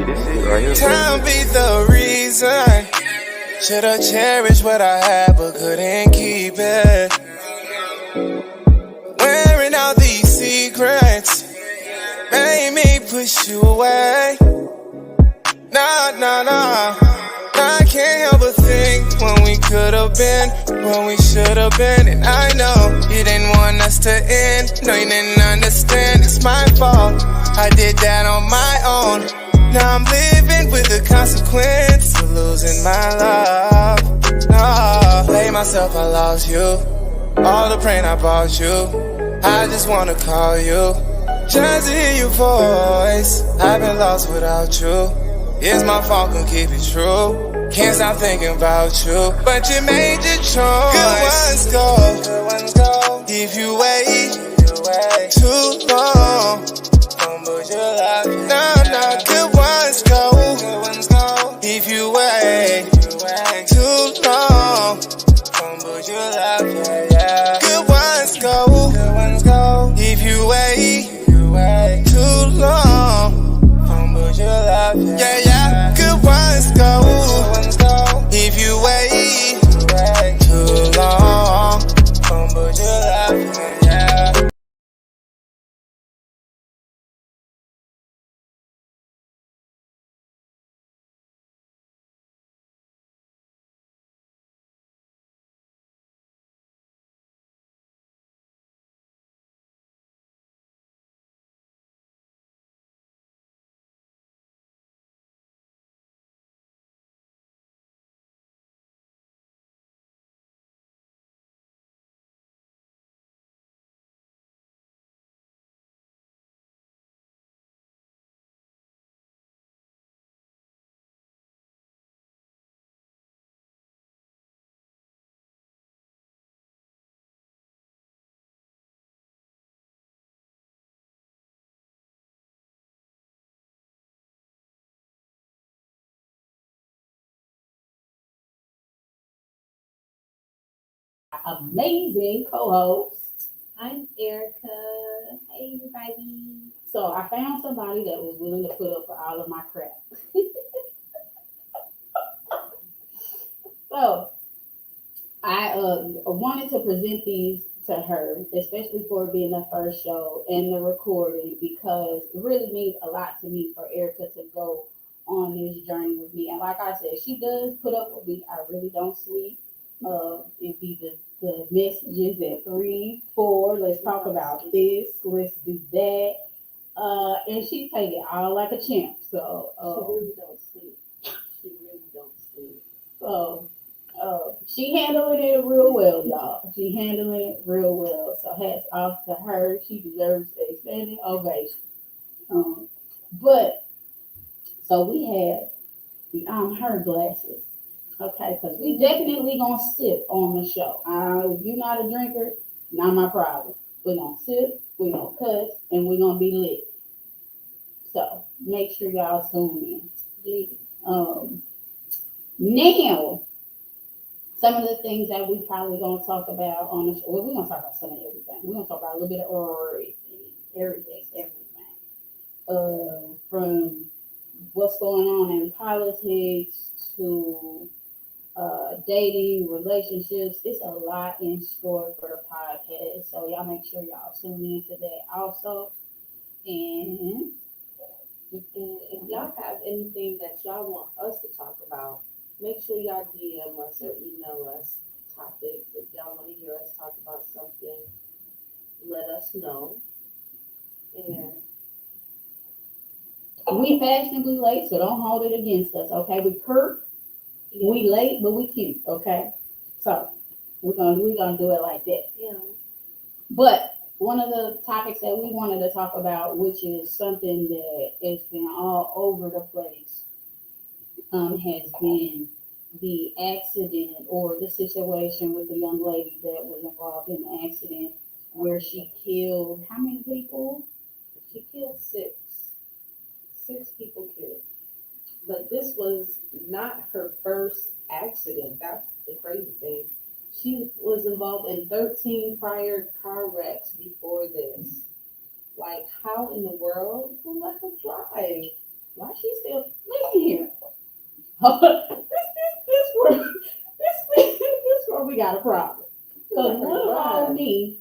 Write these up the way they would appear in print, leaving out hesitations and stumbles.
this shit right here. Time be the reason. Should've cherished what I had, but couldn't keep it. Wearing all these secrets made me push you away. Nah. I can't help but think when we could've been, when we should've been. And I know you didn't want us to end. No, you didn't understand, it's my fault. I did that on my own. Now I'm living with the consequence of losing my love. No, blame myself, I lost you. All the pain I brought you. I just wanna call you, just to hear your voice. I've been lost without you. It's my fault, couldn't keep it true. Can't stop thinking about you, but you made your choice. Good ones go. If you wait too long, don't put your life. No, good ones go. If you wait too long, don't put your life. Good ones go. If you wait too long, don't put your life. Yeah. Good ones go. If you wait too long, don't put your life. Yeah. Amazing co-host. I'm Erica. Hey, everybody. So I found somebody that was willing to put up with all of my crap. So I wanted to present these to her, especially for being the first show and the recording, because it really means a lot to me for Erica to go on this journey with me. And like I said, she does put up with me. I really don't sleep. It'd be the messages at 3, 4. Let's talk about this. Let's do that. And she take it all like a champ. So She really don't sleep. So she handling it real well, y'all. She handling it real well. So hats off to her. She deserves a standing ovation. But so we have the her glasses. Okay, because we definitely gonna sip on the show. If you're not a drinker, not my problem. We're gonna sip, we're gonna cuss, and we're gonna be lit. So make sure y'all tune in. Now, some of the things that we probably gonna talk about on the show. Well, we're gonna talk about some of everything. We're gonna talk about a little bit of everything. From what's going on in politics to dating, relationships. It's a lot in store for the podcast. So y'all make sure y'all tune into that also. And if y'all have anything that y'all want us to talk about, make sure y'all DM us or email us topics. If y'all want to hear us talk about something, let us know. And we fashionably late, so don't hold it against us, okay? We curt, we late, but we cute, okay? So we're gonna do it like that. Yeah. But one of the topics that we wanted to talk about, which is something that has been all over the place, has been the accident or the situation with the young lady that was involved in the accident where she killed how many people? She killed 6. 6 people killed. But this was not her first accident. That's the crazy thing. She was involved in 13 prior car wrecks before this. Like, how in the world? Who let her drive? Why she still listen here? This where this where we got a problem. Cause little old me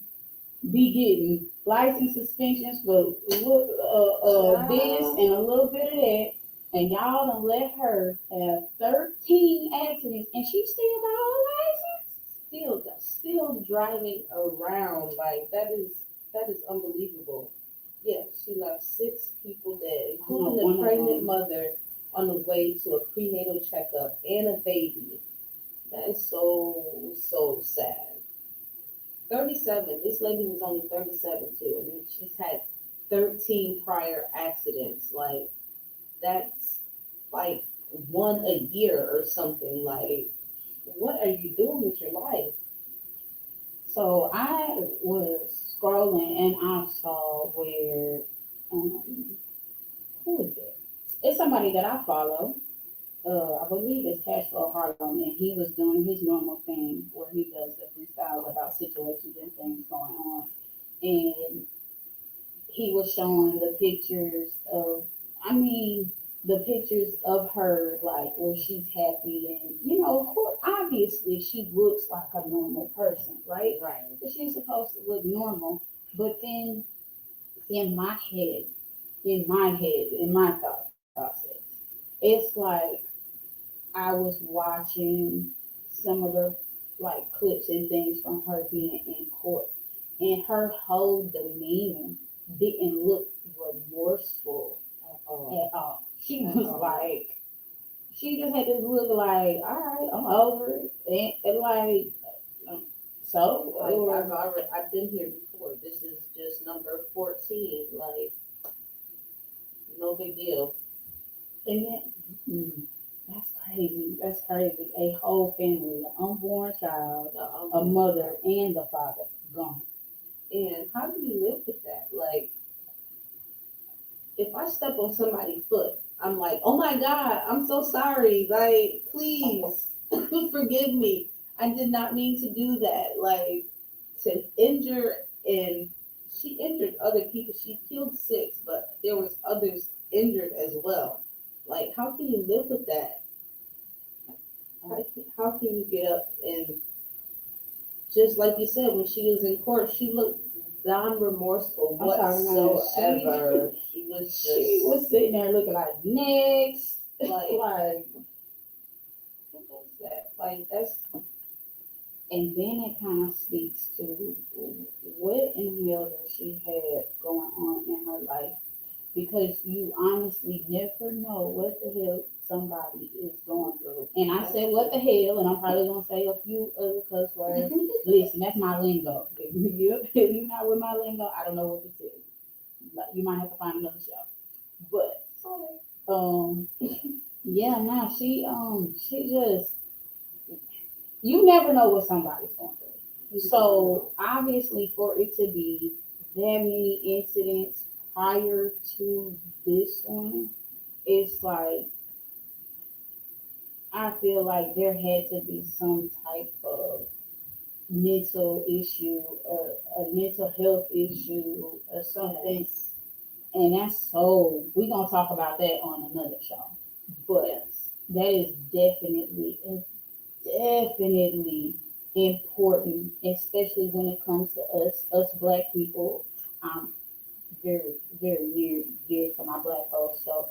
be getting license suspensions for this and a little bit of that, and y'all done let her have 13 accidents, and she still got her license. Still driving around, like that is unbelievable. Yeah, she left 6 people dead, including one a of pregnant them. mother on the way to a prenatal checkup and a baby. That is so sad. 37. This lady was only 37 too. I mean, she's had 13 prior accidents. Like that's like one a year or something. Like, what are you doing with your life? So I was scrolling and I saw where who is it? It's somebody that I follow. I believe it's Cashflow Harlem, and he was doing his normal thing where he does the freestyle about situations and things going on. And he was showing the pictures of, I mean, the pictures of her, like where she's happy, and of course, obviously, she looks like a normal person, right? Right. But she's supposed to look normal. But then in my thought process, it's like I was watching some of the like clips and things from her being in court, and her whole demeanor didn't look remorseful At all. at all. She At was all. like, she just had this look like, all right, I'm over it, and like, so Like I've been here before. This is just number 14. Like, no big deal. and then, that's crazy. That's crazy. A whole family, an unborn child, a mother, and the father gone. And how do you live with that? Like, if I step on somebody's foot, I'm like, oh my God, I'm so sorry. Like, please forgive me. I did not mean to do that. Like, to injure, and she injured other people. She killed 6, but there was others injured as well. Like, how can you live with that? How can you get up and, just like you said, when she was in court, she looked non-remorseful I'm sorry, no, whatsoever. She was just She was sitting there looking like next, like, like, who does that? Like, that's and then it kind of speaks to what in the hell does she had going on in her life, because you honestly never know what the hell somebody is going through. And I said what the hell, and I'm probably gonna say a few other cuss words. Listen, that's my lingo. If you're not with my lingo, I don't know what to tell you. Like, you might have to find another show. But yeah, no, she just, you never know what somebody's going through. So obviously, for it to be that many incidents prior to this one, it's like I feel like there had to be some type of mental issue, a mental health issue, or something. And that's so, we're gonna talk about that on another show. But that is definitely important, especially when it comes to us black people. I'm very, very near dear to my black folks. So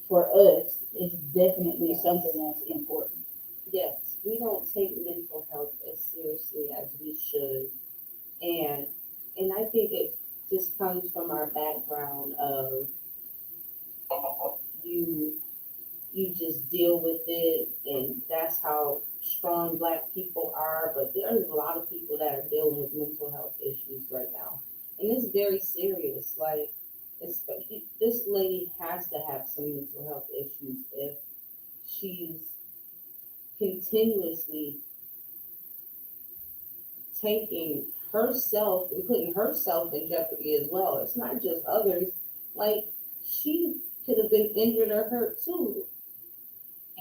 for us, it's definitely something that's important. Yes, we don't take mental health as seriously as we should, and I think it just comes from our background of you just deal with it, and that's how strong black people are. But there's a lot of people that are dealing with mental health issues right now, and it's very serious. Like, this lady has to have some mental health issues if she's continuously taking herself and putting herself in jeopardy as well. It's not just others. Like, she could have been injured or hurt too.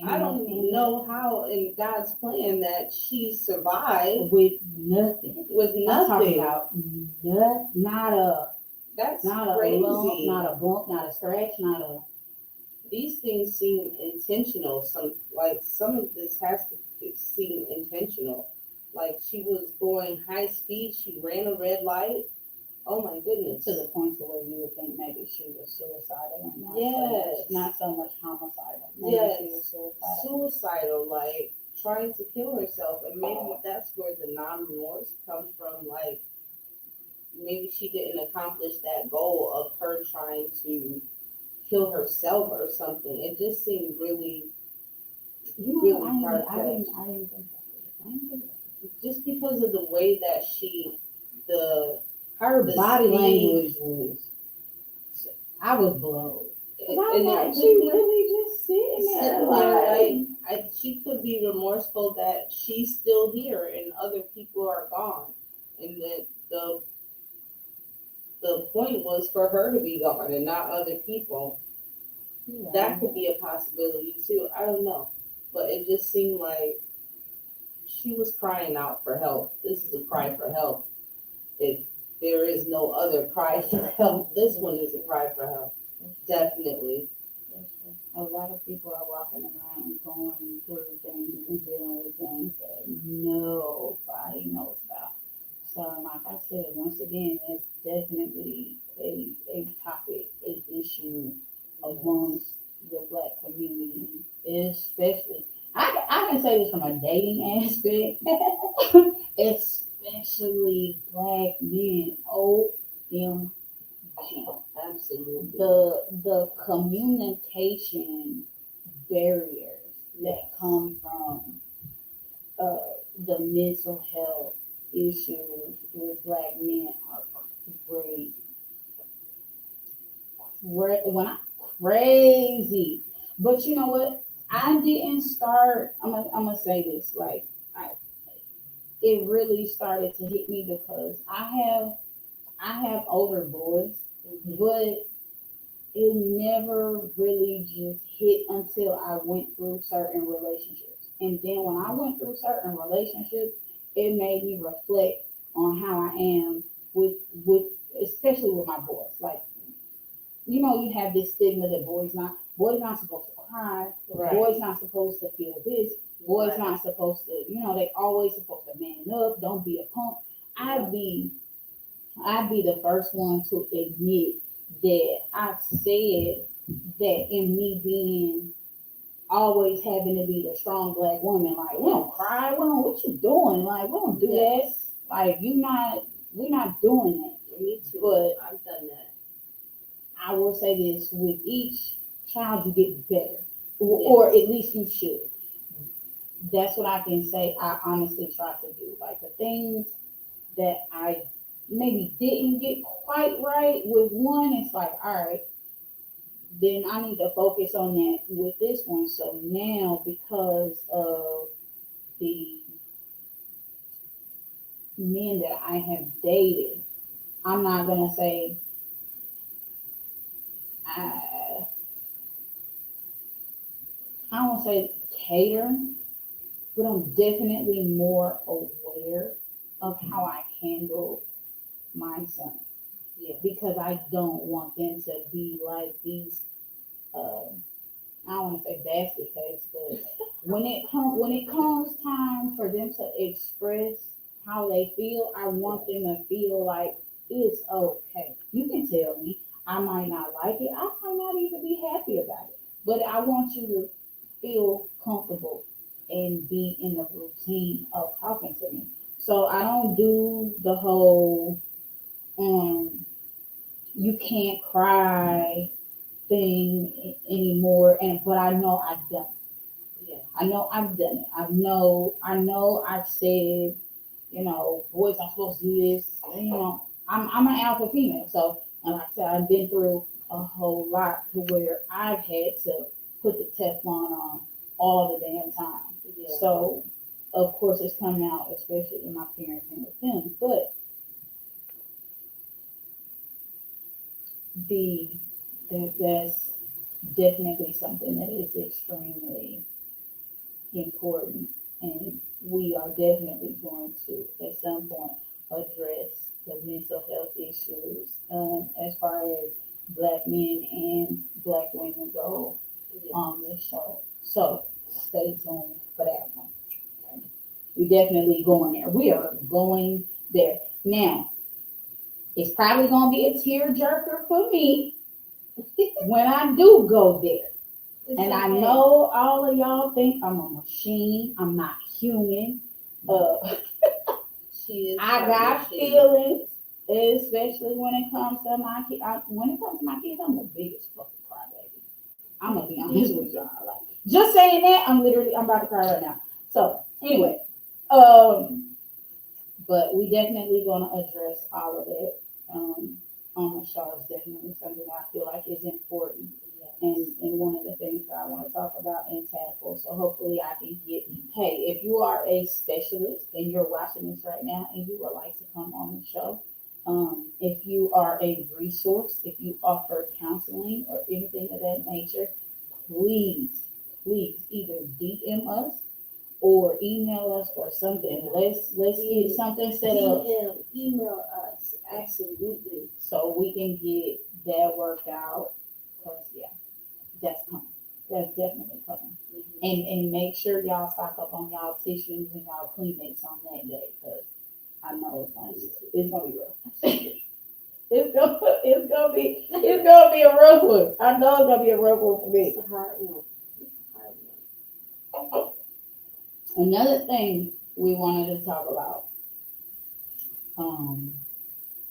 I don't know how in God's plan that she survived with nothing. I'm talking about not a That's not crazy. a lump, not a bump, not a scratch, not a these things seem intentional. Some of this has to seem intentional. Like she was going high speed, she ran a red light. Oh my goodness. To the point to where you would think maybe she was suicidal and Yes. not so much homicidal. Maybe Yes. she was suicidal. Suicidal, like trying to kill herself, and maybe that's where the non-remorse comes from. Like maybe she didn't accomplish that goal of her trying to kill herself or something. It just seemed really, You know, really I far-fetched. didn't think that. I didn't think that. Just because of the way that the Her The body speed. language was, I was blown. Cause I and was like, it she could be really just sitting there, sitting like, there, she could be remorseful that she's still here and other people are gone, and that the point was for her to be gone and not other people. That could be a possibility too. I don't know, but it just seemed like she was crying out for help. This is a cry for help. If there is no other cry for help, this one is a cry for help. Definitely. A lot of people are walking around going through things and dealing with things that nobody knows about. So, like I said, once again, it's definitely a topic, a issue amongst the Black community, especially. I can say this from a dating aspect, especially Black men. OMG. Absolutely. The communication barriers that come from the mental health issues with Black men are crazy. Crazy. But you know what? I didn't start. I'm gonna say this. Like, it really started to hit me because I have older boys, but it never really just hit until I went through certain relationships. And then when I went through certain relationships, it made me reflect on how I am with especially with my boys. Like, you know, you have this stigma that boys not supposed to cry, Right. boys not supposed to feel this, boys Right. not supposed to, you know, they always supposed to man up, don't be a punk. I'd be the first one to admit that I've said that in me being always having to be the strong Black woman, like, we don't cry, what you doing? Like, we don't do that. Like, we're not doing that. Me too. But I've done that. I will say this, with each child you get better. Or at least you should. That's what I can say I honestly try to do. Like, the things that I maybe didn't get quite right with one, it's like, all right, then I need to focus on that with this one. So now, because of the men that I have dated, I'm not gonna say I won't say cater, but I'm definitely more aware of how I handle my son. Yeah, because I don't want them to be like these. I don't want to say basket case, but when it comes time for them to express how they feel, I want them to feel like it's okay. You can tell me. I might not like it. I might not even be happy about it. But I want you to feel comfortable and be in the routine of talking to me. So I don't do the whole you can't cry thing anymore. But I know I've done it. Yeah. I know I've done it. I know I've said, you know, boys are supposed to do this. You know, I'm an alpha female, so like I said, I've been through a whole lot to where I've had to put the Teflon on all the damn time. Yeah. So of course it's coming out, especially in my parenting with them. But that's definitely something that is extremely important, and we are definitely going to at some point address the mental health issues as far as Black men and Black women go on this show. So stay tuned for that one. We definitely going there. We are going there. Now, it's probably gonna be a tearjerker for me when I do go there. And I know all of y'all think I'm a machine. I'm not human. She is. I got feelings, especially when it comes to my kids. When it comes to my kids, I'm the biggest fucking crybaby. I'm gonna be honest with y'all. Like, just saying that, I'm about to cry right now. So anyway, but we definitely gonna address all of that on the show. It's definitely something I feel like is important. And one of the things that I want to talk about and tackle. So hopefully I can get, hey, if you are a specialist and you're watching this right now and you would like to come on the show, if you are a resource, if you offer counseling or anything of that nature, please either DM us or email us or something. Let's get something set up. Email us, absolutely. So we can get that worked out. Cause yeah, that's coming. That's definitely coming. And make sure y'all stock up on y'all tissues and y'all Kleenex on that day, cause I know it's gonna be rough. it's gonna be a rough one. I know it's gonna be a rough one for me. It's a hard one. Another thing we wanted to talk about.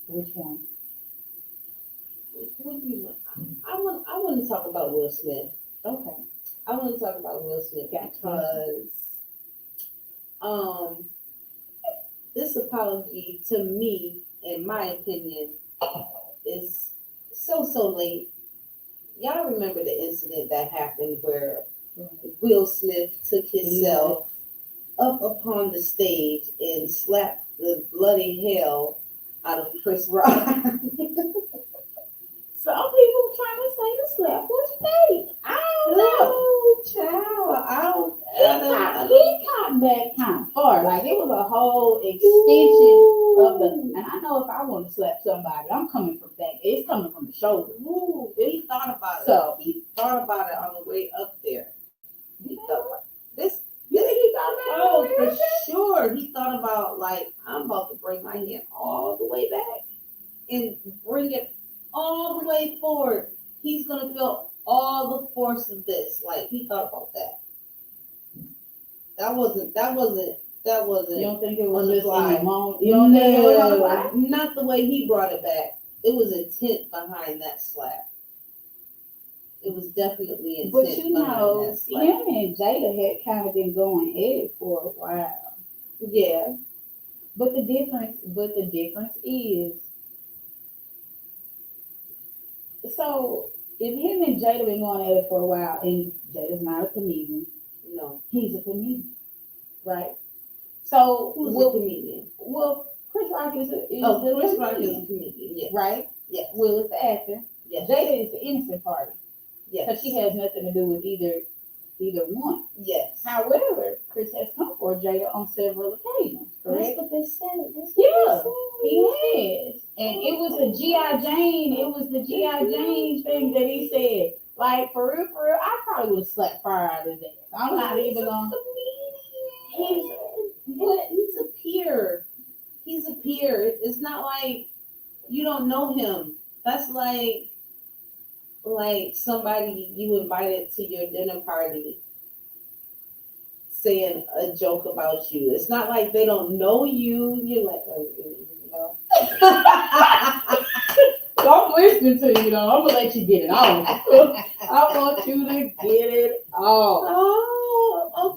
Which one? What do you want? I want to talk about Will Smith. Okay. I want to talk about Will Smith because this apology to me, in my opinion, is so late. Y'all remember the incident that happened where Will Smith took himself up upon the stage and slapped the bloody hell out of Chris Rock. Some people trying to say the slap was fake. I don't know. Child, He caught back kind of far. Like it was a whole extension of the. And I know if I want to slap somebody, I'm coming from back. It's coming from the shoulder. Ooh, he thought about it. So he thought about it on the way up there. He thought this. You think he thought about Oh, it? for sure. He thought about like I'm about to bring my hand all the way back and bring it all the way forward. He's gonna feel all the force of this. Like he thought about that. That wasn't. You don't think it was on the just fly. in the moment? You don't think it was on the fly? Not the way he brought it back. It was intent behind that slap. It was definitely intent But you behind know, that slap. him and Jada had kind of been going at it for a while. Yeah. But the difference is, so if him and Jada been going at it for a while, and Jada's not a comedian, No. he's a comedian, right? So Who's Will, a comedian? Well, Chris Rock is a Chris Rock is comedian, a comedian. Yes. right? Yes. Will is the actor. Yes. Jada is the innocent party, because Yes. she has nothing to do with either one. Yes. However, Chris has come for Jada on several occasions, That's correct? what they said. Yeah, he has. And it was a G.I. Jane, the G.I. Jane thing that he said. Like, for real, I probably would have slapped fire out of his ass. I'm not even going to. He's a peer. He's a peer. It's not like you don't know him. That's like somebody you invited to your dinner party saying a joke about you. It's not like they don't know you. You're like, oh, you know. I'm listening to you, though. I'm going to let you get it off. I want you to get it off. Oh,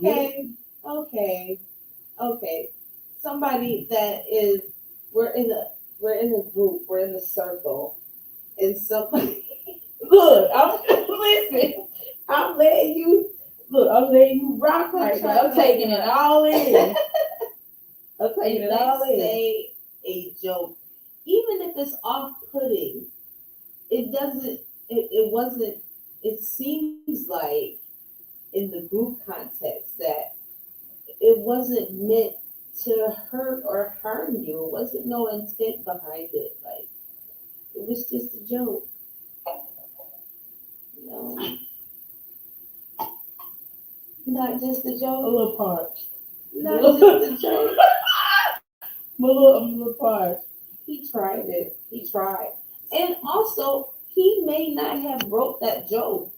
okay. Somebody that is, we're in a group, we're in a circle, and somebody. Look, listen. I'm letting you rock right now. I'm taking it all in. I'm taking it all in. Say a joke, even if it's off-putting, it seems like in the group context that it wasn't meant to hurt or harm you. It wasn't no intent behind it. Like, it was just a joke. You know? Not just a A joke. little parched. Not just a joke. I'm a little parched. He tried it. He tried. And also, he may not have wrote that joke.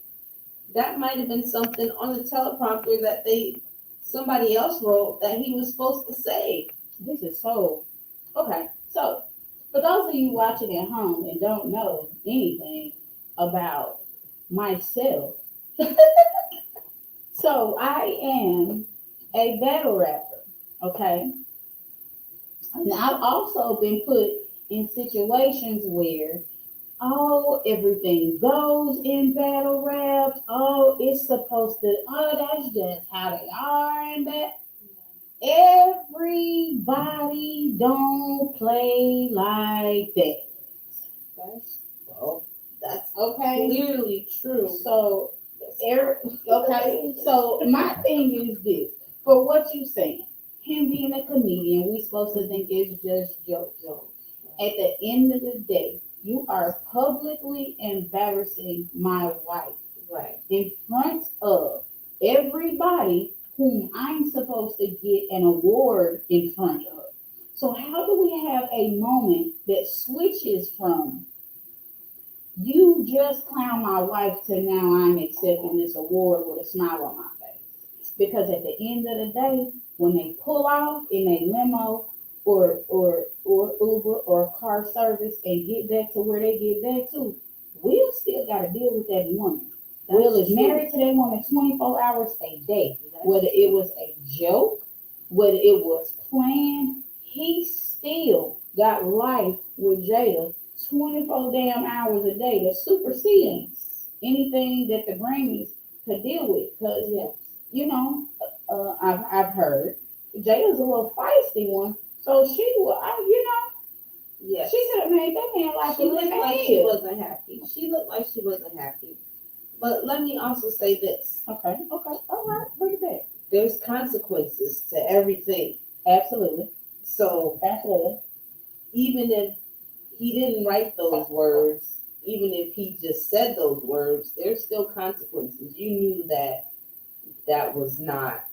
That might have been something on the teleprompter that somebody else wrote that he was supposed to say. This is so okay. So for those of you watching at home and don't know anything about myself, so I am a battle rapper. Okay. And I've also been put in situations where, oh, everything goes in battle raps. Oh, it's supposed to, oh, that's just how they are in that. Everybody don't play like that. That's well, that's Okay. clearly true. So, okay. So my thing is this: for what you saying, him being a comedian, we supposed to think it's just jokes. At the end of the day, you are publicly embarrassing my wife Right. in front of everybody whom I'm supposed to get an award in front of. So how do we have a moment that switches from you just clown my wife to now I'm accepting this award with a smile on my face? Because at the end of the day, when they pull off in a limo or Uber or car service and get back to where they get back to, Will still got to deal with that woman. Will is married to that woman 24 hours a day. Whether it was a joke, whether it was planned, he still got life with Jada 24 damn hours a day that supersedes anything that the Grammys could deal with. Because, you know, I've heard Jada's a little feisty one. So she will, Yes. she could have made that man like She looked like she wasn't happy. She looked like she wasn't happy. But let me also say this. Okay, all right, bring it back. There's consequences to everything. Absolutely, So absolutely. even if he didn't write those words, even if he just said those words, there's still consequences. You knew that that was not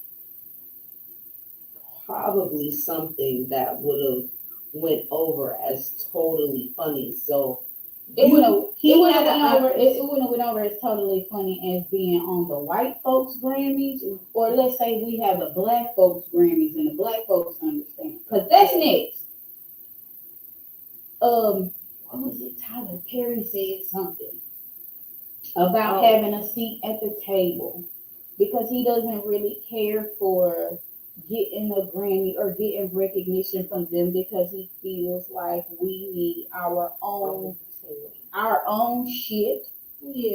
probably something that would have went over as totally funny. So It wouldn't had have went over. an It wouldn't have went over as totally funny as being on the white folks Grammys, or let's say we have the black folks Grammys and the black folks understand, because that's next. What was it? Tyler Perry said something about having a seat at the table because he doesn't really care for getting a Grammy or getting recognition from them because he feels like we need our own shit,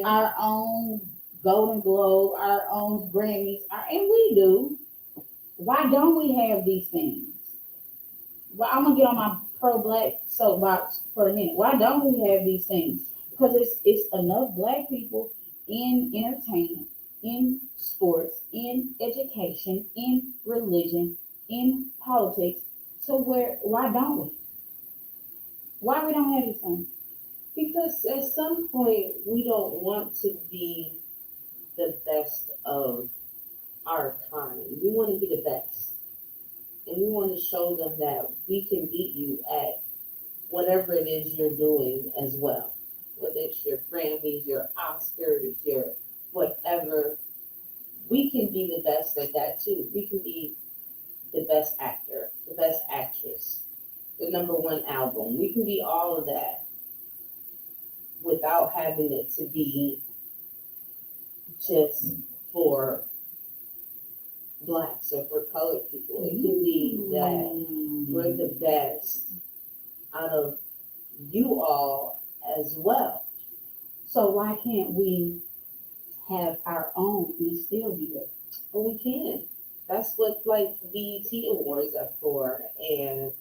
our own Golden Globe, our own Grammys, and we do. Why don't we have these things? Well, I'm gonna get on my pro-black soapbox for a minute. Why don't we have these things? Because it's enough black people in entertainment, in sports, in education, in religion, in politics, to where why don't we? Why we don't have these things? because at some point we don't want to be the best of our kind. We want to be the best. And we want to show them that we can beat you at whatever it is you're doing as well. Whether it's your Grammys, your Oscars, your whatever, we can be the best at that too. We can be the best actor, the best actress, the #1 album. We can be all of that without having it to be just for blacks or for colored people. It can be that we're the best out of you all as well. So why can't we have our own and still be there? But we can. That's what like BET Awards are for. And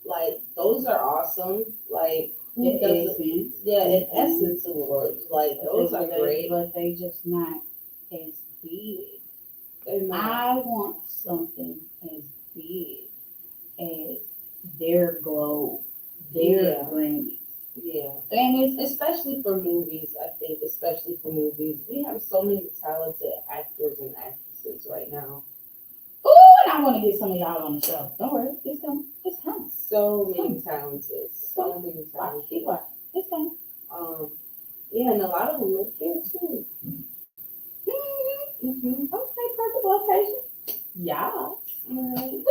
like those are awesome. Like who In doesn't essence. in Essence Awards. Like those are great. But they just not as big. They're not. I want something as big as their Globe, their Yeah. Grammys. Yeah. And it's Especially for movies, I think, especially for movies. We have so many talented actors and actresses right now. Ooh, and I want to get some of y'all on the show. Don't worry, it's coming. It's coming. So many talented. So many Watch, keep talented. watching. It's coming. Yeah, and a lot of them live here too. Mm-hmm. Okay, perfect location. Yeah. Alright.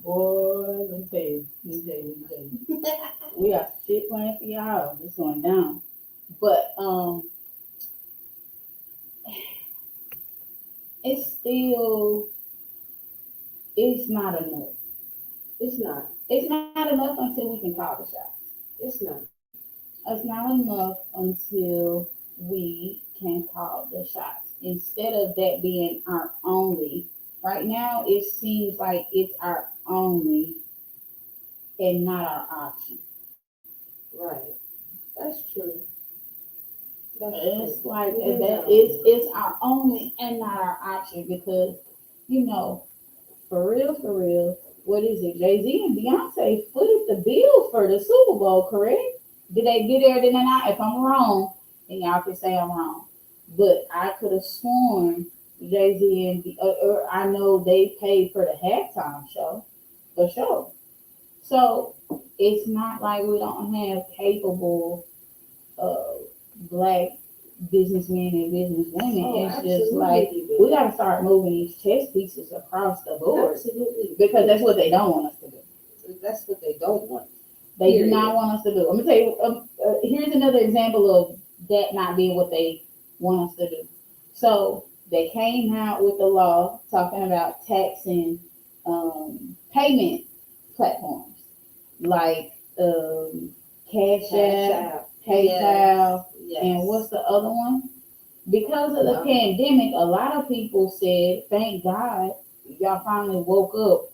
Boy, let me tell you. We got some shit planned for y'all. It's going down. But it's not enough. It's not. It's not enough until we can call the shots. It's not. It's not enough until we can call the shots. Instead of that being our only, right now it seems like it's our only and not our option. Right. That's true. It's like it's our only and not our option because for real, what is it? Jay-Z and Beyonce footed the bill for the Super Bowl, correct? Did they get there? Did they not? If I'm wrong, then y'all can say I'm wrong. But I could have sworn Jay-Z and or I know they paid for the halftime show for sure. So it's not like we don't have capable black businessmen and businesswomen. Oh, It's just like absolutely, we we do. got to start moving these chess pieces across the board Absolutely. because that's what they don't want us to do. That's what they don't want. They do Period. not want us to do. I'm gonna tell you. Here's another example of that not being what they want us to do. So they came out with the law talking about taxing payment platforms like Cash App, Out. PayPal, Yes. and what's the other one? Because of the No. pandemic, a lot of people said, "Thank God, y'all finally woke up."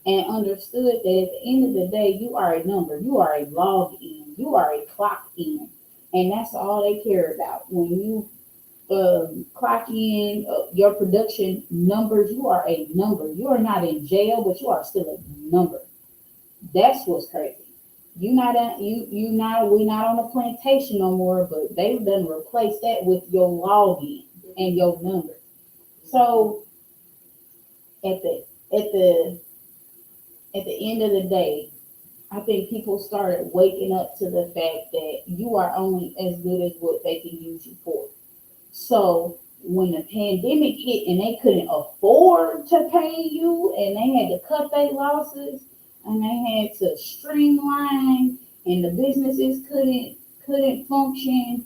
And understood that at the end of the day, you are a number, you are a log in, you are a clock in, and that's all they care about. When you clock in your production numbers, you are a number. You are not in jail, but you are still a number. That's what's crazy. We're not on a plantation no more, but they've done replace that with your login and your number. So at the end of the day, I think people started waking up to the fact that you are only as good as what they can use you for. So when the pandemic hit and they couldn't afford to pay you and they had to cut their losses and they had to streamline and the businesses couldn't function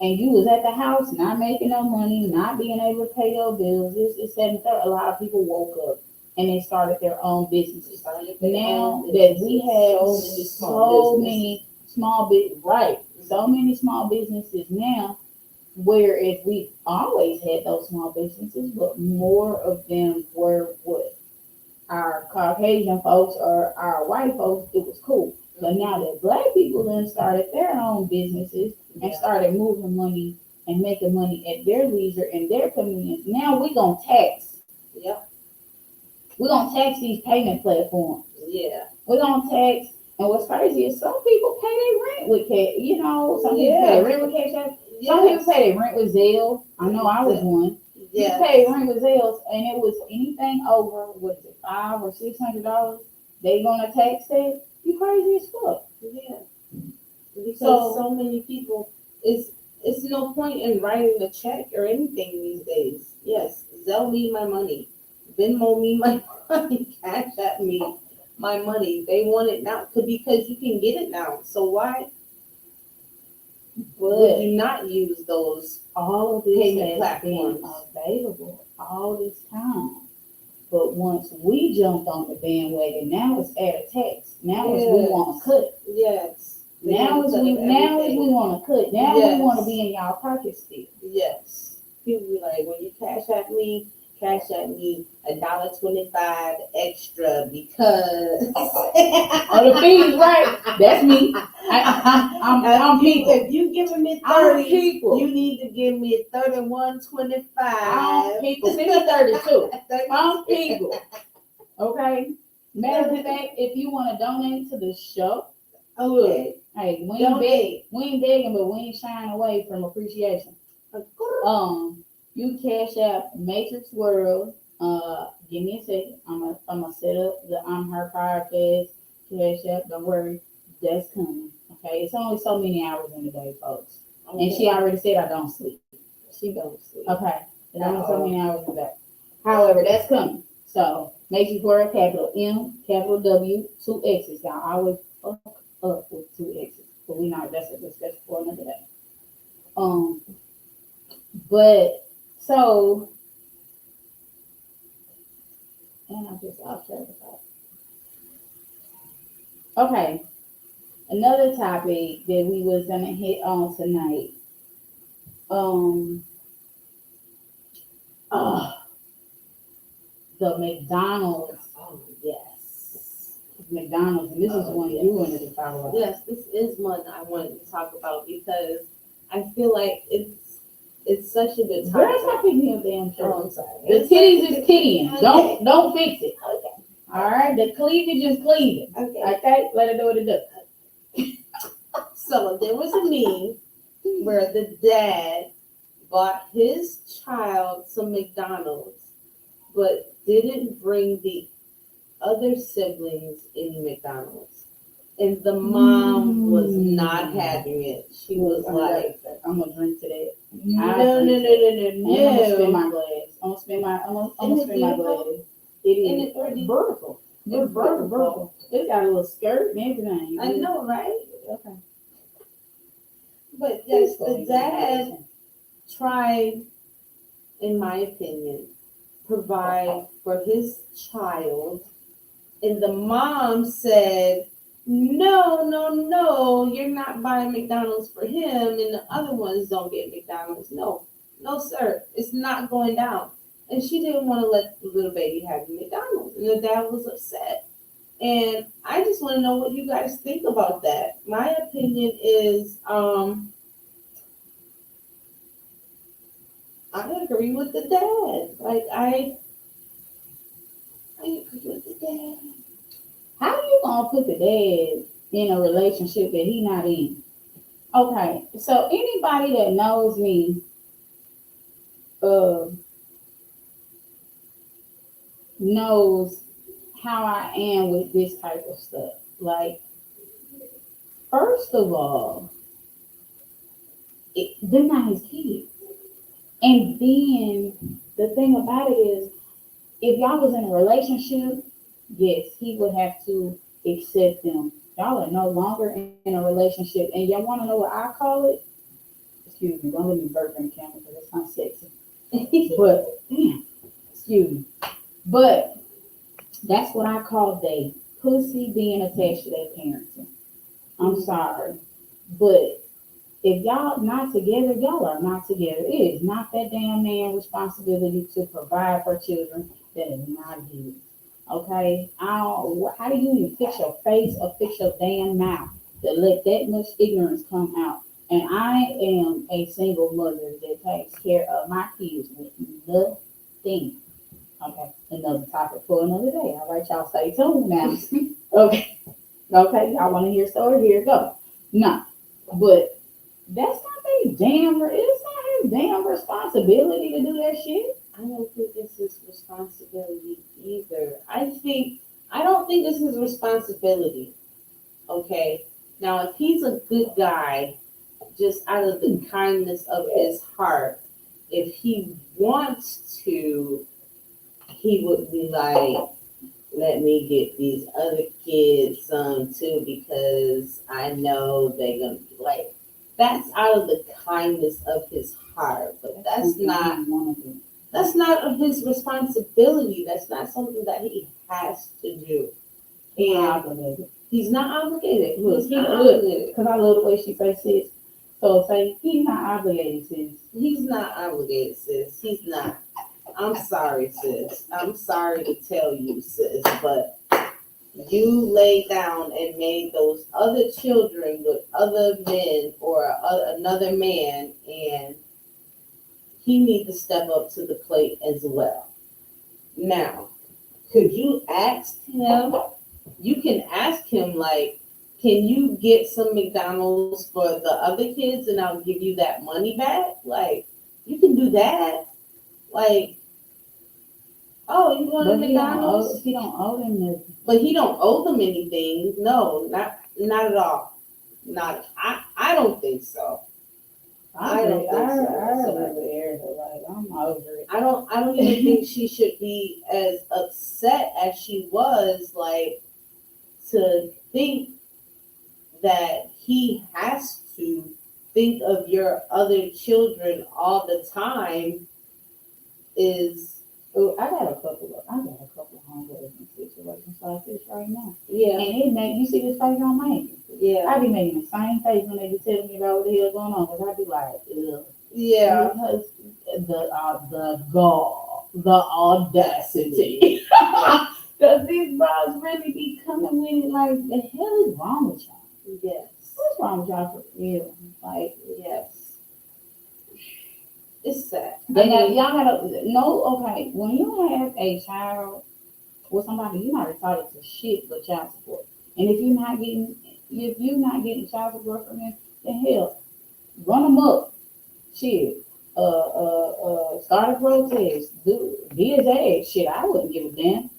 and you was at the house not making no money, not being able to pay your bills, this, that, and the third, a lot of people woke up and they started their own businesses. Now that we have so many small businesses, right? So many small businesses now, whereas we've always had those small businesses, but more of them were what our Caucasian folks or our white folks, it was cool. But now that black people then started their own businesses and started moving money and making money at their leisure and their convenience, now we're gonna tax. Yep. We're gonna tax these payment platforms. Yeah. We're gonna tax, and what's crazy is some people pay their rent with cash. Some people pay their rent with cash. Some people pay their rent with Zelle. I know I was one. Yes. You paid rent with Zelle, and it was anything over what is it, $500 or $600. They gonna tax that. You crazy as fuck. Yeah. Because So- so many people, it's no point in writing a check or anything these days. Yes, Zelle me my money, Venmo me my money, Cash App me my money. They want it now because you can get it now. So why would But you not use those? all of this Payment has been platforms. available all this time. But once we jumped on the bandwagon, now it's add a tax. Now it's we Yes. want to cut. Yes. They Now want is to we cut now is everything. we want to cut. Now Yes. we want to be in y'all pocket still. Yes. People be like, when you Cash App me $1.25 extra because Oh, the fees, right? That's me. I'm people. If you giving me I'm 30, people. you need to give me I'm 31.25. people. Send me 32. I'm people. Okay. Matter of fact, if you want to donate to the show, Okay. hey, we ain't Donate. begging, but we ain't shying away from appreciation. You cash out Matrix World. Give me a second. I'm gonna set up the I'm Her podcast cash app. Don't worry, that's coming. Okay, it's only so many hours in the day, folks. And she already said I don't sleep. She don't sleep. Okay, there's only so many hours in the day. However, that's coming. So Matrix World, capital M, capital W, two X's. Y'all always fuck up with two X's, but we not. That's a discussion for another day. Um, but so, and I just off track of thought. Okay, another topic that we was gonna hit on tonight. Um, uh, the McDonald's, Oh, yes. McDonald's, and this is one you wanted to talk about. Yes, this is one I wanted to talk about because I feel like it's such a good Girl, topic. stop picking me up damn Oh, shirt. I'm sorry. The titties is tittying. Okay. Don't fix it. Okay. All right, the cleavage is cleaving. Okay. Okay, let it do what it does. So there was a meme where the dad bought his child some McDonald's, but didn't bring the other siblings any McDonald's. And the mom was not having it. She was like, I'm gonna drink to that. no, no, no, And I'm gonna spin no, no. my glass. I'm gonna spin my. I'm gonna Is it spin my beautiful? glass. It And is it's already- vertical. It's vertical. It's got a little skirt and everything. I know, right? Okay. But yes, the dad tried, in my opinion, provide for his child, and the mom said, no, no, no, you're not buying McDonald's for him, and the other ones don't get McDonald's. No, no, sir, it's not going down. And she didn't want to let the little baby have McDonald's, and the dad was upset. And I just want to know what you guys think about that. My opinion is, I agree with the dad. Like I agree with the dad. How you gonna put the dad in a relationship that he not in? Okay, so anybody that knows me, knows how I am with this type of stuff. Like, first of all, they're not his kids. And then the thing about it is, if y'all was in a relationship, yes, he would have to accept them. Y'all are no longer in a relationship, and y'all want to know what I call it? Excuse me, don't let me burp in the camera because it's not sexy. But, excuse me. But that's what I call they pussy being attached to their parents. I'm sorry. But if y'all not together, y'all are not together. It is not that damn man's responsibility to provide for children that is not his. Okay? How do you even fix your face or fix your damn mouth to let that much ignorance come out? And I am a single mother that takes care of my kids with nothing. Okay, another topic for another day. All right, y'all stay tuned now. Okay, y'all want to hear a story? Here it go. No, but that's not their damn. It's not his damn responsibility to do that shit. I don't think it's his responsibility either. I don't think it's his responsibility. Okay. Now, if he's a good guy, just out of the kindness of his heart, if he wants to, he would be like, let me get these other kids some too, because I know they're gonna be like, that's out of the kindness of his heart. But that's not his responsibility. That's not something that he has to do. And he's not obligated. Look, because I love the way she says sis. So say he's not obligated, sis. He's not obligated, sis. He's not. I'm sorry, sis. I'm sorry to tell you, sis, but you laid down and made those other children with other men or another man, and he needs to step up to the plate as well. Now, could you ask him? You can ask him, like, can you get some McDonald's for the other kids and I'll give you that money back? Like, you can do that. Like, oh, you going to But McDonald's? he don't owe them nothing. But he don't owe them anything. No, not at all. Not. I don't think so. I don't think so. Like, I'm over it. I don't even think she should be as upset as she was, like, to think that he has to think of your other children all the time is, Oh, I got a couple of homeboys in situations like this right now. yeah, And it make you see this face on me. yeah, I be making the same face when they be telling me about what the hell going on, because I be like, ugh. yeah. Because the audacity. Because these bros really be coming with it like, the hell is wrong with y'all? Yes, What's wrong with y'all for real? Like, yes. It's sad. y'all gotta know, okay, when you have a child with somebody, you're not entitled to shit but child support. And if you're not getting child support from them, then hell, run them up. Shit. Start a protest. Be his ass. Shit, I wouldn't give a damn.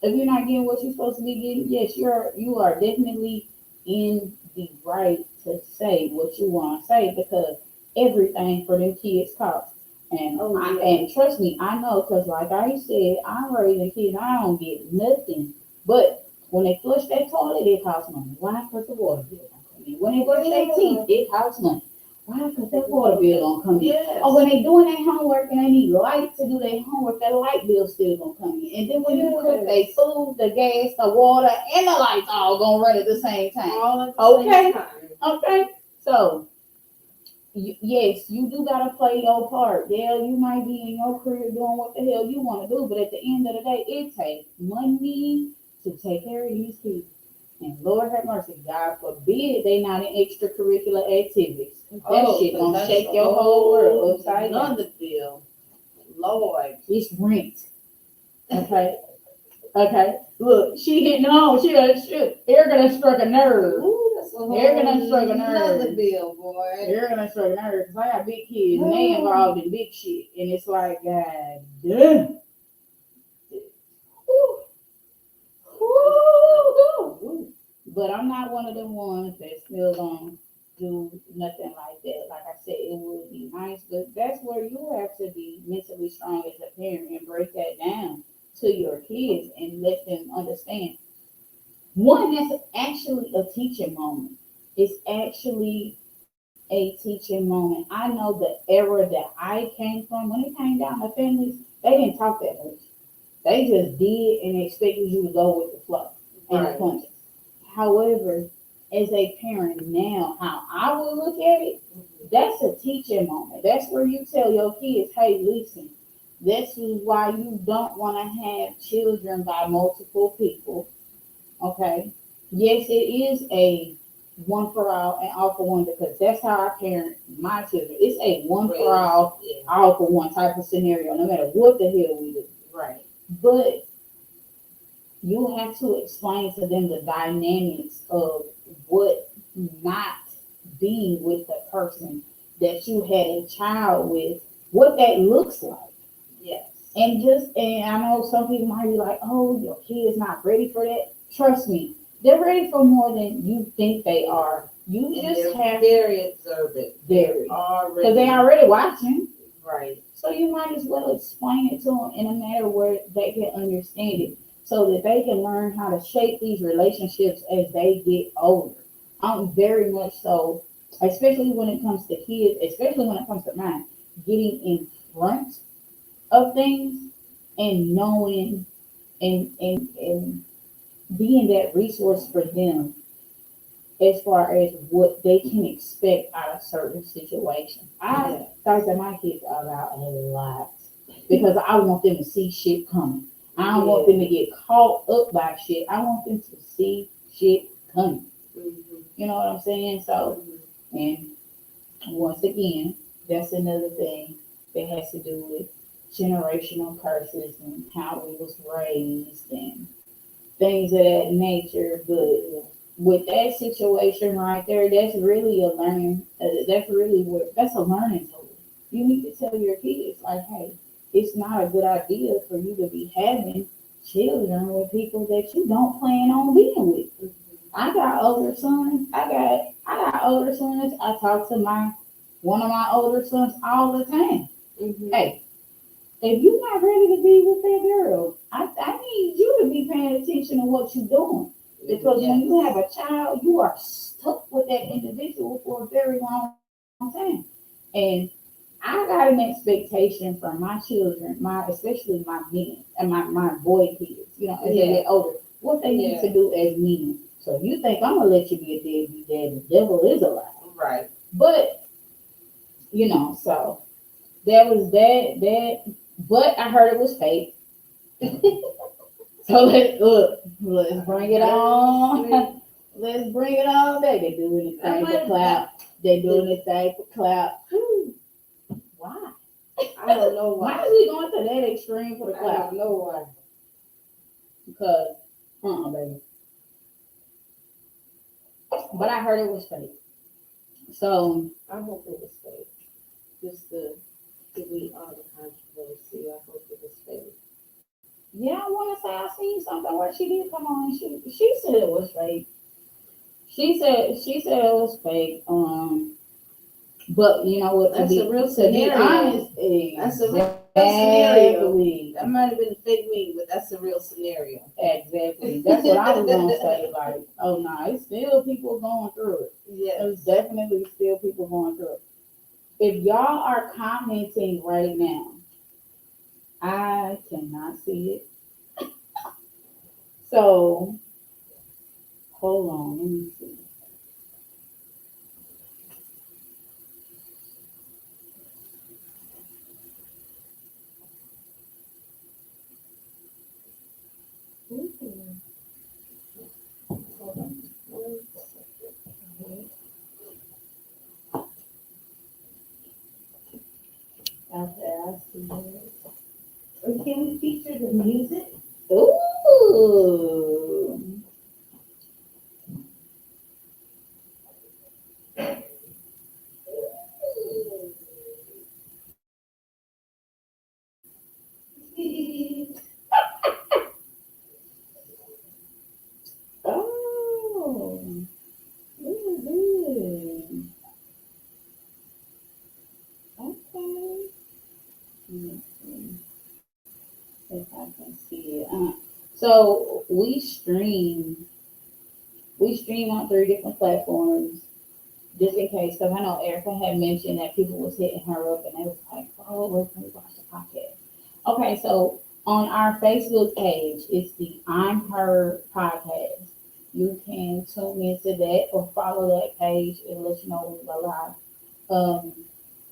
If you're not getting what you're supposed to be getting, yes, you are definitely in the right to say what you want to say, because everything for them kids costs. And Oh, yeah. and trust me, I know, because like I said, I'm raising kids, I don't get nothing. But when they flush that toilet, it costs money. Why? Because the water bill don't come in. When they brush their teeth, it costs money. Why? Because that water bill don't come in. Yes. Or when they doing their homework and they need light to do their homework, that light bill still gonna come in. And then when you cook their food, the gas, the water, and the lights all gonna run at the same time. All at the Okay. same time. Okay, so yes, you do gotta play your part. Yeah, you might be in your career doing what the hell you want to do, but at the end of the day, it takes money to take care of these kids. And Lord have mercy, God forbid they not in extracurricular activities. That shit gonna that's shake a your whole world upside down. Another bill. Lord. It's rent. Okay. Okay. Look, she hitting on. She done struck a nerve. Ooh, that's a whole They're gonna struggle another nerves. bill, boy. They're gonna struck a nerve because I got big kids and they involved in big shit, and it's like, God damn. But I'm not one of them ones that's still gonna do nothing like that. Like I said, it would be nice, but that's where you have to be mentally strong as a parent and break that down to your kids and let them understand. One, that's actually a teaching moment. It's actually a teaching moment. I know the era that I came from, when it came down to families, they didn't talk that much. They just did and expected you to go with the flow and the Right. punches. However, as a parent now, how I would look at it, that's a teaching moment. That's where you tell your kids, hey, listen, this is why you don't want to have children by multiple people. Okay. Yes, it is a one for all and all for one, because that's how I parent my children. It's a one for all, Yeah. all for one type of scenario, no matter what the hell we do. Right. But you have to explain to them the dynamics of what not being with the person that you had a child with, what that looks like. Yes. And I know some people might be like, oh, your kid's not ready for that. Trust me, they're ready for more than you think they are. You And just they're have very observant. very, Already. because they already watching. Right. So you might as well explain it to them in a manner where they can understand it, so that they can learn how to shape these relationships as they get older. I'm very much so, especially when it comes to kids, especially when it comes to mine, getting in front of things and knowing and being that resource for them as far as what they can expect out of certain situations. I talk to my kids about a lot because I want them to see shit coming. I don't want them to get caught up by shit. I want them to see shit coming. Mm-hmm. You know what I'm saying? So, and once again, that's another thing that has to do with generational curses and how we was raised and things of that nature. But with that situation right there, that's really a learning. That's a learning tool. You need to tell your kids, like, hey, it's not a good idea for you to be having children with people that you don't plan on being with. I got older sons. I got older sons. I talk to my one of my older sons all the time. Mm-hmm. Hey, if you're not ready to be with that girl, I need you to be paying attention to what you're doing. Because when you have a child, you are stuck with that individual for a very long time. And I got an expectation from my children, especially my men and my boy kids, as they get older, what they need to do as men. So if you think I'm gonna let you be a deadbeat dad, the devil is a lie. Right. But so there was that. But I heard it was fake. So let's bring it on. Let's bring it on. They doing anything for clout. They doing anything for clout. Why? I don't know why. Why is we going to that extreme for the I clout? don't know why. Because, baby. But I heard it was fake. So I hope it was fake. Just to delete all the controversy. I hope it was fake. yeah, I want to say I seen something where she did come on. She said it was fake. She said it was fake. But you know what? That's a real to be scenario. honest, That's a real scenario. exactly. That might have been a fake me, but that's a real scenario. Exactly. That's what I was gonna say. Like, oh no, it's still people going through it. Yes. There's definitely still people going through it. If y'all are commenting right now, I cannot see it. So hold on, let me see. Hold on. 1 second. Okay, I see it. And can we feature the music? Ooh. Oh, good. Okay. Let me see if I can see it. So we stream on 3 different platforms, just in case, because I know Erica had mentioned that people was hitting her up and they was like, oh, where can we watch the podcast? Okay, so on our Facebook page, it's the I'm Her podcast. You can tune into that or follow that page and let you know when we go live.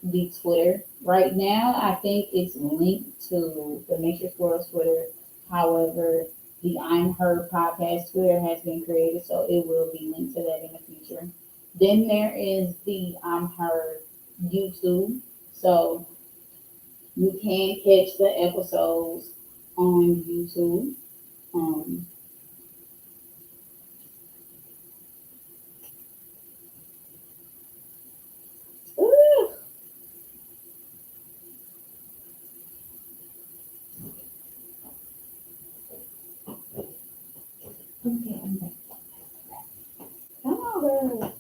The Twitter. Right now, I think it's linked to the Matrix World Twitter. However, the I'm Her podcast Twitter has been created, so it will be linked to that in the future. Then there is the I'm Her YouTube. So you can catch the episodes on YouTube. Um, ooh, okay, I'm back. Come on, girl.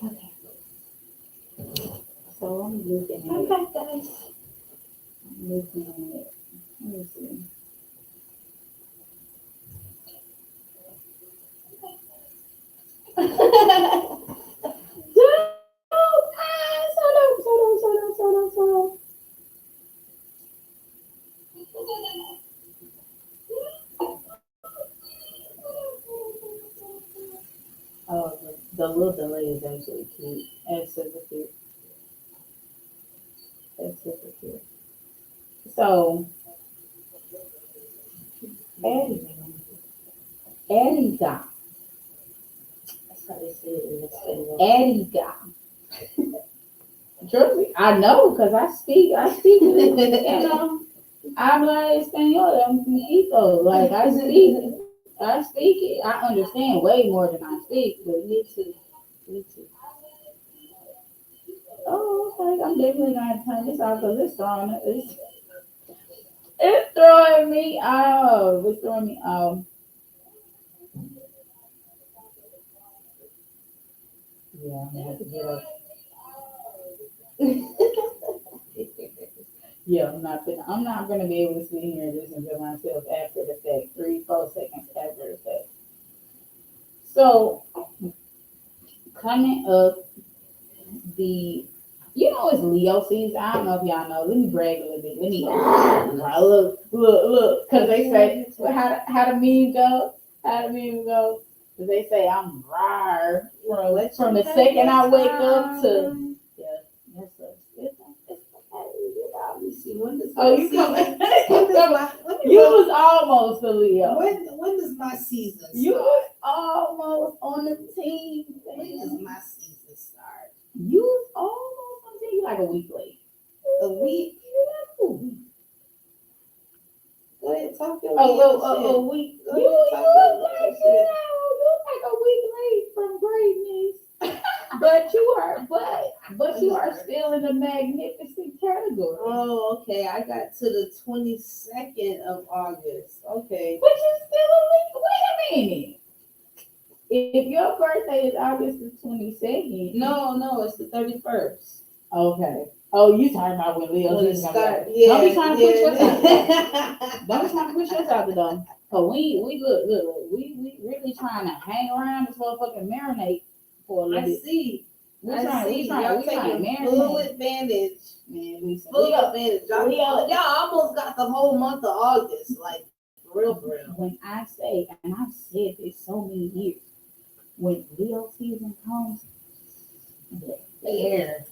Okay. So I'm looking at it. Okay, guys. I'm looking at it. Let me see. So. Oh, the little delay is actually cute. That's super cute. That's super cute. So, Eddie got. That's how they say it in the Spanish. Eddie got. Trust me, I know because I speak, habla español, I'm Mexico. Like I speak it. I understand way more than I speak, but Me too. Me too. oh, okay, I'm definitely gonna turn this off because it's throwing. It's throwing me off. It's throwing me off. Yeah, I'm gonna have to get up. Yeah, I'm not gonna be able to sit here and listen to myself after the fact, 3, 4 seconds after the fact. So coming up, the it's Leo season. I don't know if y'all know. Let me brag a little bit. Let me look, because they say how the meme go. How the meme go? Because they say I'm rar from the second I wake up to yeah. That's a, it's Let me see. When does oh my you season- coming? when does my- when You does- was almost a Leo. when does my season You start? was almost on the team. When does Man. my season start? You was almost on the team. You like a week late. A week? You Go ahead, talk your a week. Go You ahead, talk your was shit. like a week late from greatness. But you are still in the magnificent category. Oh, okay. I got to the 22nd of August. Okay. But you still a week. Wait a minute. If your birthday is August the 22nd. No, it's the 31st. Okay. Oh, you talking about when Leo When it season start, comes out. Don't be trying to push yourself out. yeah. Don't be trying to push yourself out the door. Cause we look, we really trying to hang around this motherfucking marinate for a little I bit. see. We I trying see. to Y'all taking full marinate. advantage. Man, listen. Full Leo, advantage. Y'all, Leo. y'all almost got the whole month of August. Like, for real, for real. When I say, and I've said this so many years, when Leo season comes, the air.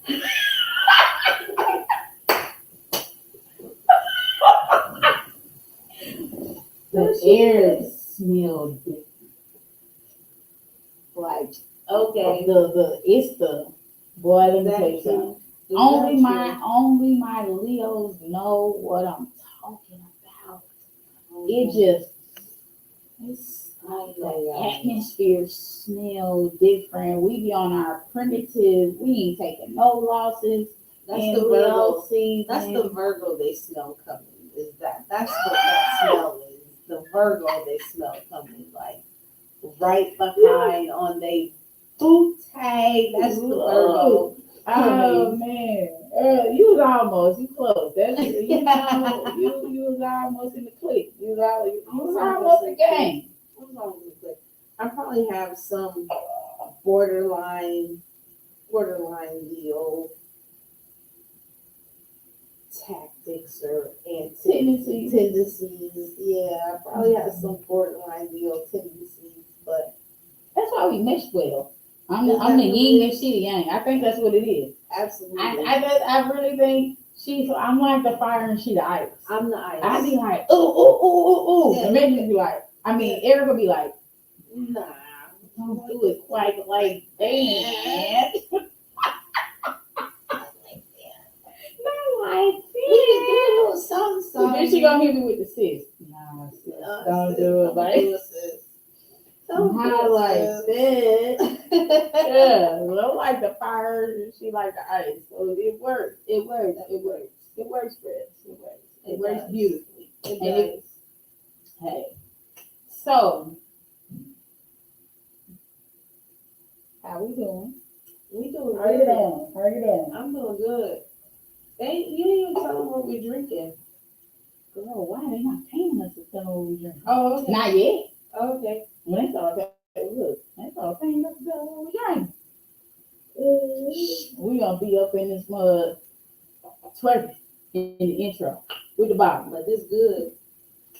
The air smells different. Like Okay. it's the boy. Let me tell you Exactly. something. Exactly. Only my Leos know what I'm talking about. It just it's like the atmosphere smells different. We be on our primitive. We ain't taking no losses. That's in the Leo Virgo. season. That's the Virgo they smell coming. That's what that smell is. The Virgo they smell coming. Like right behind on they boot tag. That's the Virgo. Oh man, you was almost you close. That's you was almost in the clique. You was almost the game. I probably have some borderline Leo tactics or tendencies. Yeah, I probably have some borderline Leo tendencies, but That's why we mesh well. I'm Is the that yin what and she the yang. I think that's what it is. absolutely. I really think I'm like the fire and she the ice. I'm the ice. I be like, ooh. Yeah. And then you be like, Erica be like, Nah. don't do it quite like that. Not like We can do that. a little something. Then she gonna hit me with the sis. Nah, sis, don't do it like that. Yeah, well, I like the fire and she like the ice. So it works. It works for us. It works. It works does. beautifully. It And does. Hey. So how we doing? We doing How you good. doing? How you doing? I'm doing good. You didn't even tell them what we're drinking. Girl, why they not paying us to tell them what we drink? Oh, okay. Not yet. Okay. When they start look, they start paying us to tell them what we drink. We gonna be up in this mud twerking in the intro with the bottom. But it's good.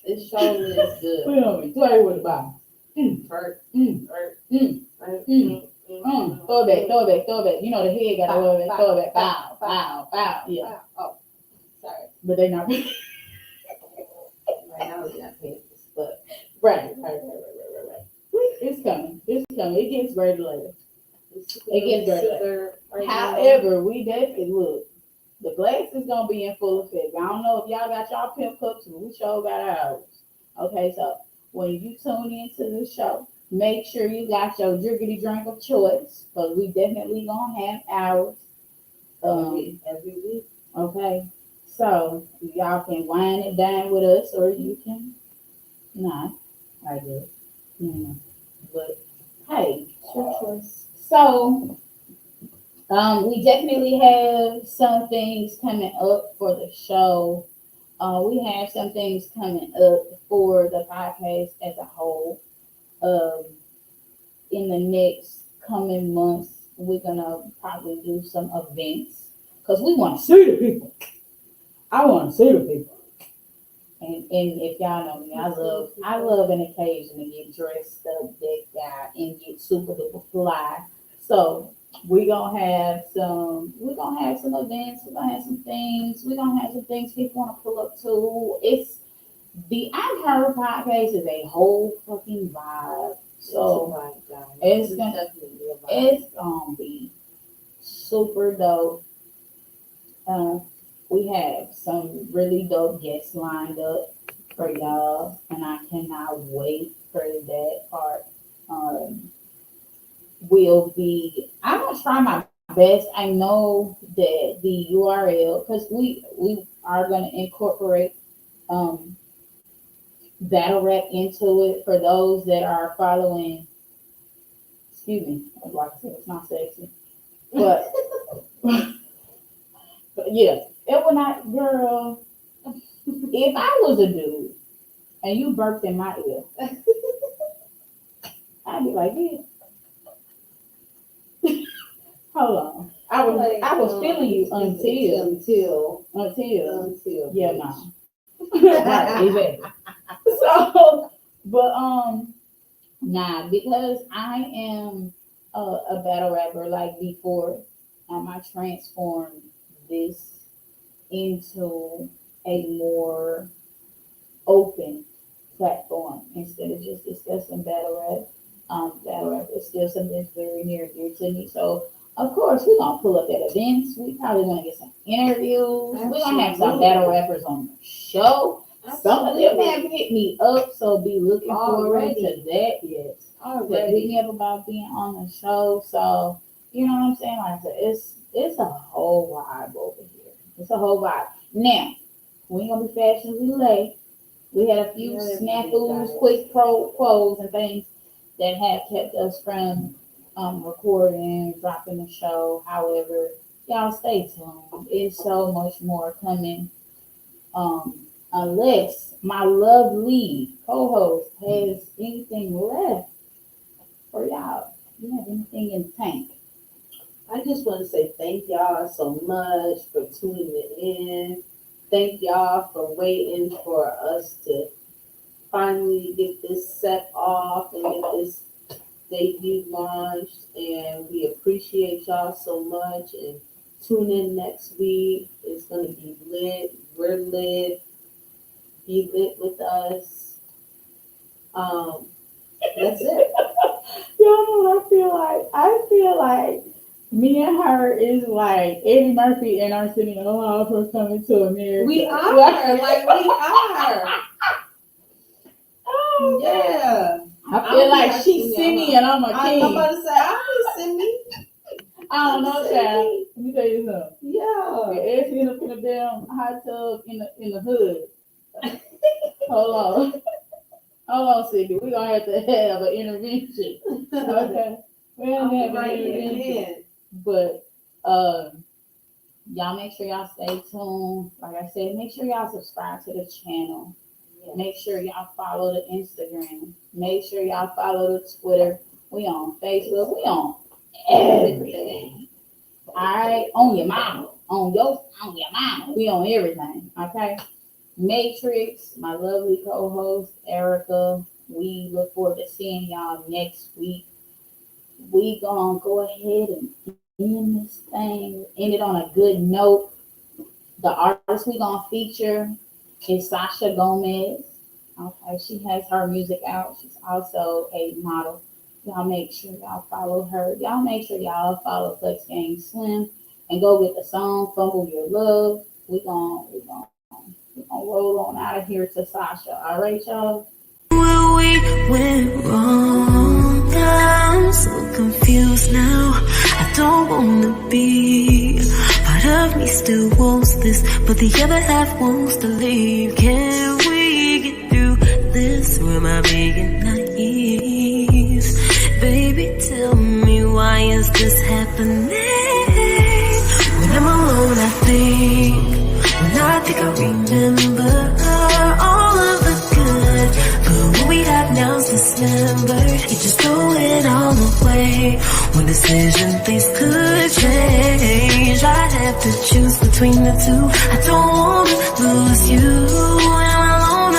It surely is good. We gonna be twerking with the bottom. First. Throw it back. You know the head got to throw it back. Bow. Yeah. Oh, sorry. But they not Right now we're not paying this, but right. It's coming. It gets better later. It gets better. Right However, we definitely look. The glass is gonna be in full effect. I don't know if y'all got y'all pimp cups, but we sure got ours. Okay, so when you tune into the show, make sure you got your drinkity drink of choice, because we definitely gonna have ours. every week. Okay. So y'all can wine it down with us, or you can not. I guess. But hey, It's your choice. so we definitely have some things coming up for the show. We have some things coming up for the podcast as a whole. Um, in the next coming months, we're gonna probably do some events because we want to see the people. I want to see the people. And if y'all know me, I love an occasion to get dressed up, decked out, and get super duper fly. So we're gonna have some events, we're gonna have some things, we're gonna have some things people wanna pull up to. It's the I Heard podcast is a whole fucking vibe. So it's gonna be super dope. We have some really dope guests lined up for y'all, and I cannot wait for that part. I'm gonna try my best. I know that the URL, because we are gonna incorporate battle rap into it for those that are following. Excuse me, I was about to say it's not sexy, but but yeah, it would not, girl. If I was a dude and you burped in my ear, I'd be like, yeah. Hold on. I was feeling you until yeah, no. Right, exactly. So, but nah, because I am a battle rapper like before, I transformed this into a more open platform instead of just discussing battle rap. Battle rap is still something that's very near and dear to me. So of course we're gonna pull up at events. We probably gonna get some interviews. We're gonna have some battle rappers on the show. Some of them have hit me up, so be looking forward to that. Yes. They hit me up about being on the show. So you know what I'm saying? Like I said, it's a whole vibe over here. It's a whole vibe. Now, we ain't gonna be fashionably late. We had a few snafus, quick quos and things that have kept us from recording, dropping the show. However, y'all stay tuned. It's so much more coming. Unless my lovely co-host has anything left for y'all. You have anything in the tank? I just want to say thank y'all so much for tuning in. Thank y'all for waiting for us to finally get this set off and get this debut launched. And we appreciate y'all so much. And tune in next week. It's going to be lit. We're lit. Be lit with us. That's it. Y'all, I feel like me and her is like Eddie Murphy and Arsenio Hall for Coming to America. We are. Like, we are. Oh, Yeah. I feel like she's Cindy and I'm a king. I'm about to say, I'll be Cindy. I don't know, child. Let me tell you something. Yeah. Ashley in the damn hot tub in the hood. Hold on, Cindy. We're gonna have to have an intervention. Okay. We're gonna have an intervention. But y'all make sure y'all stay tuned. Like I said, make sure y'all subscribe to the channel. Yeah. Make sure y'all follow the Instagram. Make sure y'all follow the Twitter. We on Facebook. We on everything. All right, on your mama, on your mama. We on everything. Okay. Matrix, my lovely co-host Erica. We look forward to seeing y'all next week. We gonna go ahead and end this thing. End it on a good note. The artist we gonna feature is Sasha Gomez. Okay, she has her music out. She's also a model. Y'all make sure y'all follow her. Y'all make sure y'all follow Flex Gang Slim and go get the song "Fumble Your Love." We gonna roll on out of here to Sasha. All right, y'all. Where we went wrong, I'm so confused now. I don't wanna be part of me still wants this, but the other half wants to leave. Can we get through this? Or am I being naive? Baby, tell me, why is this happening? When I'm alone, I think I remember all of the good. But what we have now is dismembered. You just throw it all away. One decision, things could change. I have to choose between the two. I don't wanna lose you. When I'm alone, I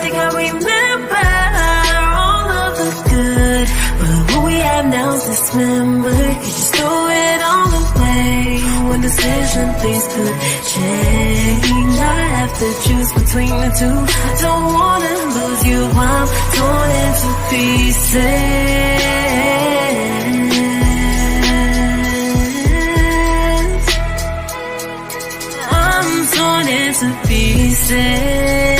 think I remember all of the good. But what we have now is dismembered. You just throw it all away. One decision, things could change. I have to choose between the two. I don't wanna lose you. I'm torn into pieces. I'm torn into pieces.